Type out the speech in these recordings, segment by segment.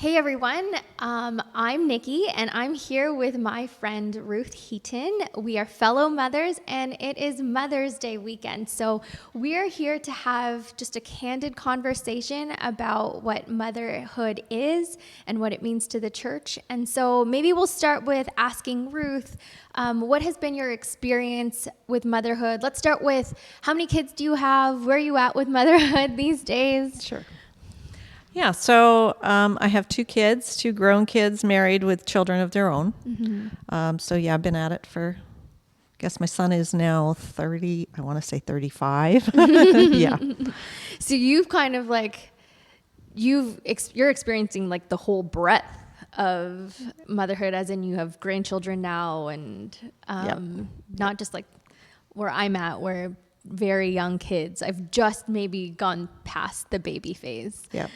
Hey everyone, I'm Nikki and I'm here with my friend Ruth Heaton. We are fellow mothers and it is Mother's Day weekend. So we are here to have just a candid conversation about what motherhood is and what it means to the church. And so maybe we'll start with asking Ruth, what has been your experience with motherhood? Let's start with how many kids do you have? Where are you at with motherhood these days? Sure. Yeah, so I have two kids, two grown kids married with children of their own. Mm-hmm. So yeah, I've been at it for, I guess my son is now 30, I want to say 35. Yeah. So you've kind of like, you're experiencing like the whole breadth of motherhood, as in you have grandchildren now and not just like where I'm at, where very young kids. I've just maybe gone past the baby phase. Yeah.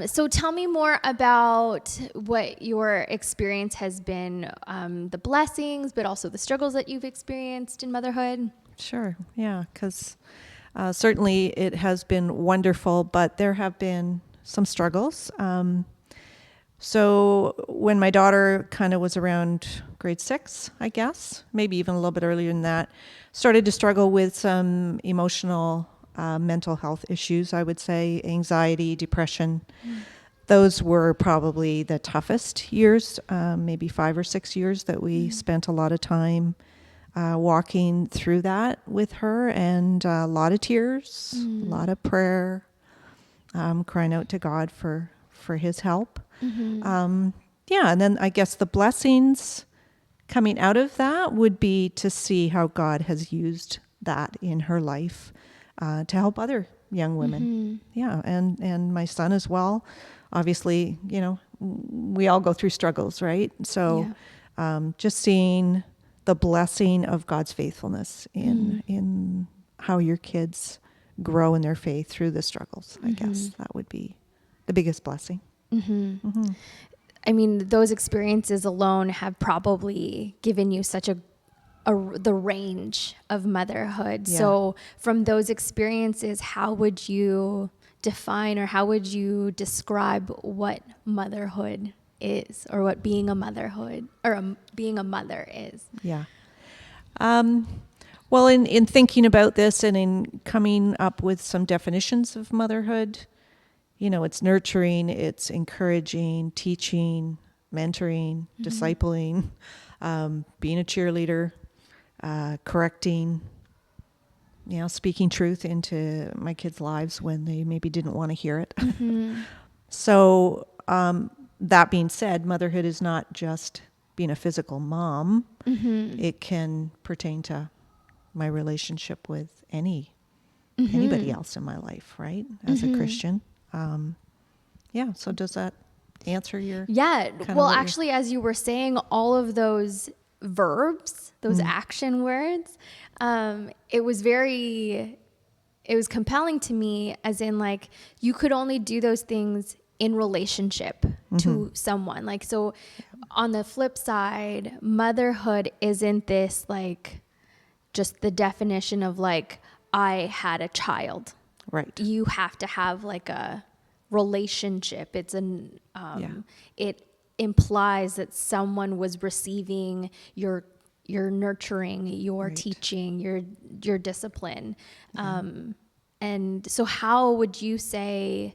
So tell me more about what your experience has been, the blessings, but also the struggles that you've experienced in motherhood. Sure. Yeah, because certainly it has been wonderful, but there have been some struggles. So when my daughter kind of was around grade 6, I guess, maybe even a little bit earlier than that, started to struggle with some emotional, mental health issues, I would say, anxiety, depression. Those were probably the toughest years, maybe 5 or 6 years that we spent a lot of time walking through that with her, and a lot of tears, a lot of prayer, crying out to God for his help. Yeah, and then I guess the blessings coming out of that would be to see how God has used that in her life to help other young women. Yeah, and my son as well. Obviously, you know, we all go through struggles, right? So just seeing the blessing of God's faithfulness in how your kids grow in their faith through the struggles, I guess that would be the biggest blessing. I mean, those experiences alone have probably given you such the range of motherhood. Yeah. So from those experiences, how would you define or how would you describe what motherhood is, or what being a motherhood or being a mother is? Yeah. Well, in thinking about this and in coming up with some definitions of motherhood, you know, it's nurturing, it's encouraging, teaching, mentoring, discipling, being a cheerleader, correcting, you know, speaking truth into my kids' lives when they maybe didn't want to hear it. So that being said, motherhood is not just being a physical mom. It can pertain to my relationship with anybody else in my life, right? As a Christian. Yeah. So does that answer your? Yeah. kind Well, of what actually, as you were saying, all of those verbs, those action words, it was compelling to me, as in like you could only do those things in relationship to someone. Like, so on the flip side, motherhood isn't this like just the definition of like, I had a child. Right. You have to have like a relationship. It implies that someone was receiving your nurturing, your teaching, your discipline. And so how would you say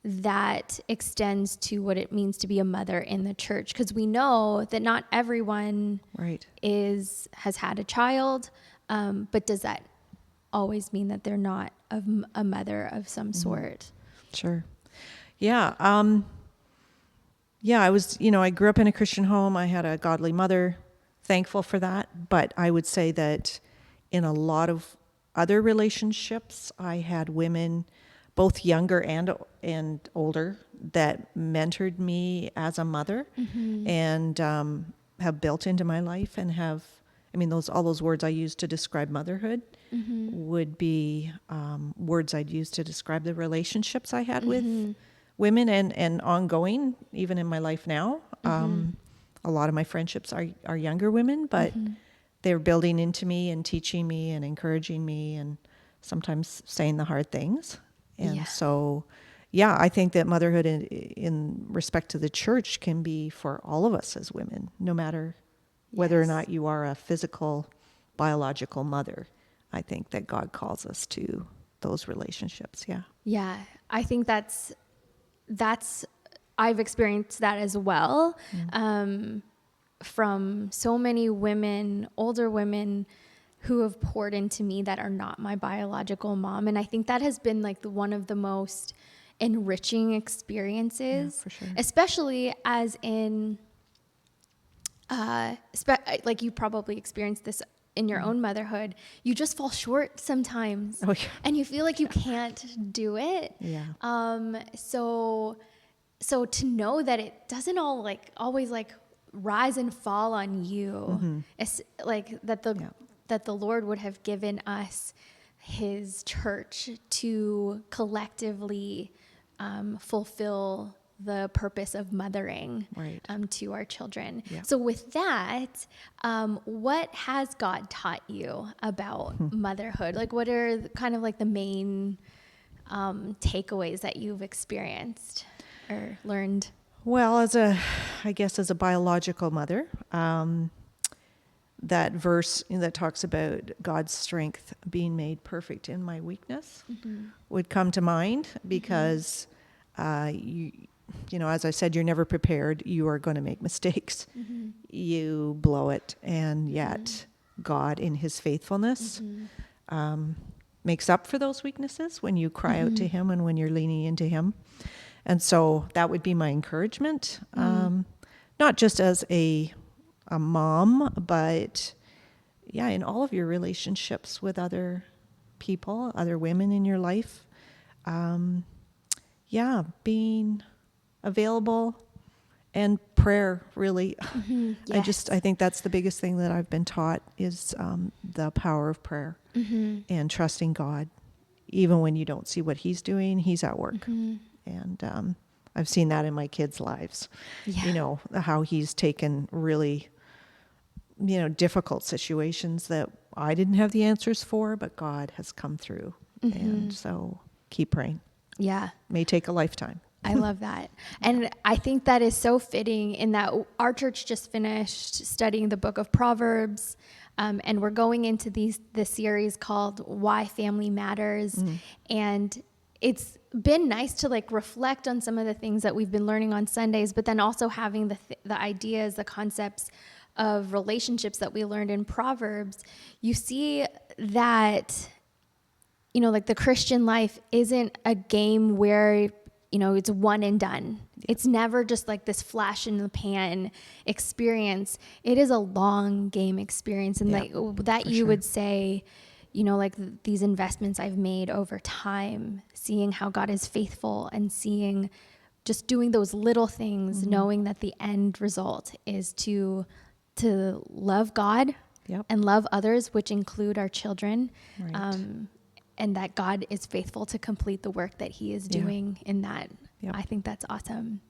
that extends to what it means to be a mother in the church? Because we know that not everyone has had a child, but does that always mean that they're not a mother of some sort? Sure. Yeah. I was, I grew up in a Christian home. I had a godly mother, thankful for that. But I would say that in a lot of other relationships, I had women, both younger and older, that mentored me as a mother and have built into my life and have, all those words I use to describe motherhood would be words I'd use to describe the relationships I had with women and ongoing, even in my life now. A lot of my friendships are younger women, but they're building into me and teaching me and encouraging me and sometimes saying the hard things. And so, yeah, I think that motherhood in respect to the church can be for all of us as women, no matter whether or Yes. not you are a physical, biological mother. I think that God calls us to those relationships. Yeah. Yeah, I think that's I've experienced that as well, from so many women, older women who have poured into me that are not my biological mom, and I think that has been like one of the most enriching Yeah, experiences, for sure. especially as in like you probably experienced this in your own motherhood. You just fall short sometimes, Oh, yeah. and you feel like you can't do it. Yeah. So to know that it doesn't all like always like rise and fall on you, it's like Yeah. that the Lord would have given us His church to collectively fulfill the purpose of mothering Right. to our children. Yeah. So with that, what has God taught you about motherhood? Like, what are kind of like the main takeaways that you've experienced or learned? Well, I guess as a biological mother, that verse that talks about God's strength being made perfect in my weakness would come to mind because, as I said, you're never prepared. You are going to make mistakes. You blow it. And yet God, in His faithfulness, makes up for those weaknesses when you cry out to Him and when you're leaning into Him. And so that would be my encouragement, not just as a mom, but yeah, in all of your relationships with other people, other women in your life. Yeah, being available and prayer, really. Yes. I think that's the biggest thing that I've been taught is the power of prayer and trusting God. Even when you don't see what He's doing, He's at work. And I've seen that in my kids' lives. Yeah. How He's taken really, difficult situations that I didn't have the answers for, but God has come through. And so keep praying. Yeah. May take a lifetime. I love that. And I think that is so fitting in that our church just finished studying the book of Proverbs. And we're going into this series called Why Family Matters. And it's been nice to like reflect on some of the things that we've been learning on Sundays, but then also having the ideas, the concepts of relationships that we learned in Proverbs. You see that, like the Christian life isn't a game where, it's one and done. It's never just like this flash in the pan experience. It is a long game experience. And that you would say, like these investments I've made over time, seeing how God is faithful and seeing just doing those little things, knowing that the end result is to love God and love others, which include our children. Right. And that God is faithful to complete the work that He is doing in that. Yep. I think that's awesome.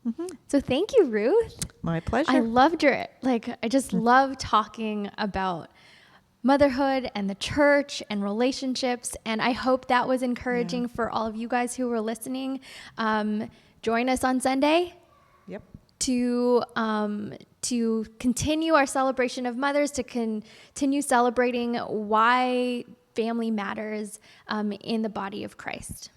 So thank you, Ruth. My pleasure. I loved I just love talking about motherhood and the church and relationships. And I hope that was encouraging for all of you guys who were listening. Join us on Sunday Yep. to continue our celebration of mothers, to continue celebrating why family matters in the body of Christ.